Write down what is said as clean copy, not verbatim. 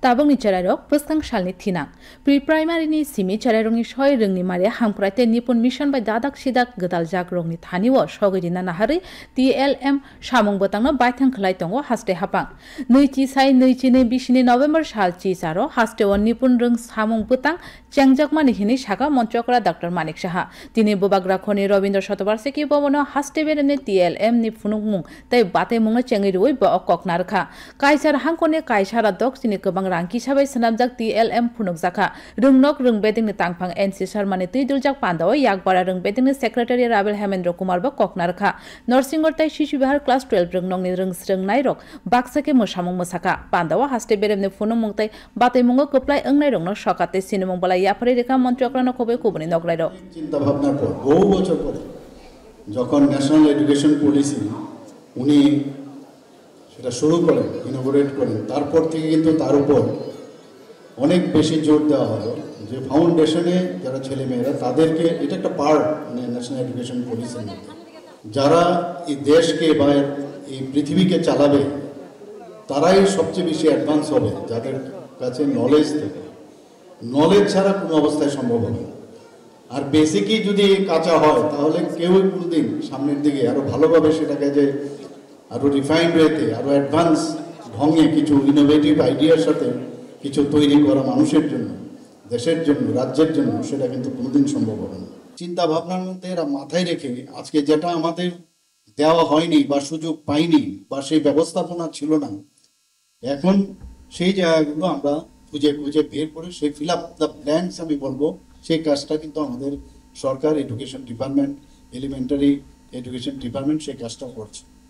tabangni chararok pwstang salni thina pre-primary ni simi chararongni soi rungni mare hangpraite nipon mission bai dadak sidak gdaljak rongni thaniwo sogirina nahari TLM samung botangno baithang khlai tongo haste hapang noichi sai noichi ne 20 November sal chi saro haste on nipon rung samung botang chengjakmani hini shaka monchokra Dr. Manik Saha tini bobagra khoni Robindra Shatobarsiki bobono haste beremne TLM ni phunukmung tai bate mungna chengirui ba okoknarkha kaisar hangkone kaisara dok tini kobang rangki sabai sanamjak TLM phunukjaka rungnok rungbeding ni tangphang NC Sharma ni tuiduljak pandao yakbara rungbeding ni secretary Rabel Hemendra Kumar ba koknarkha Norsingor tai Shishu Bihar class 12 rungnong ni rungsrungnai rok baksake mosamung mosaka pandao haste beremne phunukmung tai bate mungo koplai ongnai rongno sokate sinumung bala yapari rekha montrokrano kobe kubuni nograi ro চিন্তা ভাবনার পর বহু বছর পরে যখন national education policy উনি সেটা শুরু করেন ইনোভেট করেন তারপর থেকে কিন্তু তার উপর অনেক বেশি জোর দেওয়া হলো যে ফাউন্ডেশনে যারা ছেলে মেয়েরা তাদেরকে এটা একটা পার্ট মানে ন্যাশনাল এডুকেশন পলিসির মধ্যে যারা এই দেশকে বা এই পৃথিবীকে চালাবে তারাই সবচেয়ে বেশি অ্যাডভান্স হবে যাদের কাছে নলেজ থাকে নলেজ ছাড়া কোনো অবস্থায় সম্ভব হবে না আর বেসিকই যদি কাঁচা হয় তাহলে কেউই কোনোদিন সামনের দিকে আরো ভালোভাবে সেটাকে যে আরো রিফাইন্ড ওয়েতে আরো অ্যাডভান্স ঢঙে কিছু ইনোভেটিভ আইডিয়ার সাথে কিছু তৈরি করা মানুষের জন্য দেশের জন্য রাজ্যের জন্য সেটা কিন্তু কোনোদিন সম্ভব হবে না চিন্তা ভাবনার মধ্যে এরা মাথায় রেখে আজকে যেটা আমাদের দেওয়া হয়নি বা সুযোগ পাইনি বা সেই ব্যবস্থাপনা ছিল না এখন সেই জায়গাগুলো আমরা খুঁজে খুঁজে বের করে সেই ফিল আপ দ্য ব্ল্যাঙ্কস আমি বলবো সেই কাজটা কিন্তু আমাদের সরকার education department elementary education department সেই কাজটা করছে